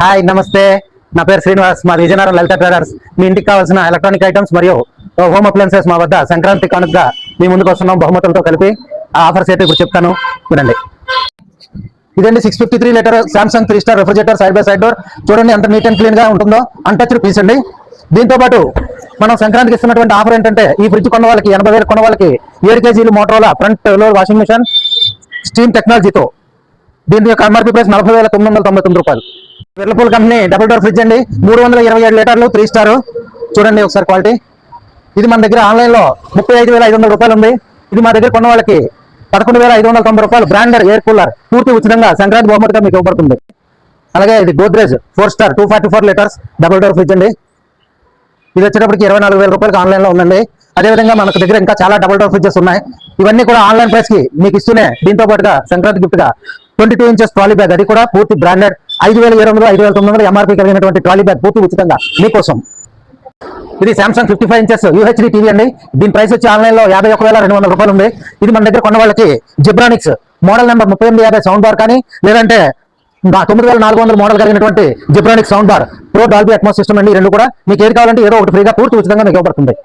Hi నమస్తే, నా పేరు శ్రీనివాస్. మా విజయనగరం లలిత ట్రేడర్స్. మీ ఇంటికి కావాల్సిన ఎలక్ట్రానిక్ ఐటమ్స్ మరియు హోమ్ అప్లయన్సెస్ మా వద్ద సంక్రాంతి కానుకగా మీ ముందుకు వస్తున్నాం. బహుమతులతో కలిపి ఆ ఆఫర్స్ అయితే ఇప్పుడు చెప్తాను, వినండి. ఇదండి 653 litre Samsung 3 star refrigerator side by side door. చూడండి ఎంత నీట్ అండ్ క్లీన్ గా ఉంటుందో, అన్టచ్డ్ పీస్ అండి. దీంతో పాటు మనం సంక్రాంతికి ఇస్తున్నటువంటి ఆఫర్ ఏంటంటే, ఈ ఫ్రిడ్జ్ కొన్న వాళ్ళకి 80,000 కొన్న వాళ్ళకి 7 కేజీలు Motorola front load washing machine steam టెక్నాలజీతో. దీని యొక్క ఎంఆర్పీ ప్రైస్ 40,999 రూపాయలు. Whirlpool company double door fridge అండి, 327 లీటర్లు 3 స్టార్. చూడండి ఒకసారి క్వాలిటీ. ఇది మన దగ్గర ఆన్లైన్ లో 35,500 రూపాయలు ఉంది. ఇది మా దగ్గర కొన్న వాళ్ళకి 11,590 రూపాయలు. బ్రాండెడ్ ఎయిర్ కూలర్ పూర్తి ఉచితంగా సంక్రాంతి బహుమతిగా మీకు ఇవ్వబడుతుంది. అలాగే ఇది Godrej 4 star 244 litres double door fridge అండి. ఇది వచ్చేటప్పటికి 24,000 రూపాయలకి ఆన్లైన్ లో ఉందండి. అదేవిధంగా మనకు దగ్గర ఇంకా చాలా డబుల్ డోర్ ఫ్రిడ్జెస్ ఉన్నాయి. ఇవన్నీ కూడా ఆన్లైన్ ప్రైస్ కి మీకు ఇస్తూనే దీంతో పాటుగా సంక్రాంతి గిఫ్ట్ గా 22 ఇంచెస్ ట్రాలీ బ్యాగ్, అది కూడా పూర్తి బ్రాండెడ్ 5,700 5,900 ఎంఆర్పీ కలిగినటువంటి ట్రాలీ బ్యాగ్ పూర్తి ఉచితంగా మీకోసం. ఇది సామ్సంగ్ 55 ఇంచెస్ యూహెచ్డి టీవీ అండి. దీని ప్రైస్ వచ్చి ఆన్లైన్ లో 51,200 రూపాయలు ఉంది. ఇది మన దగ్గర కొన్న వాళ్ళకి Zebronics model number 3850 sound bar కానీ, లేదంటే 9,400 మోడల్ కలిగినటువంటి Zebronics sound bar pro Dolby Atmos system అండి. ఈ రెండు కూడా మీకు ఏది కావాలంటే ఏదో ఒకటి ఫ్రీగా పూర్తి ఉచితంగా మీకు ఇవ్వబడుతుంది.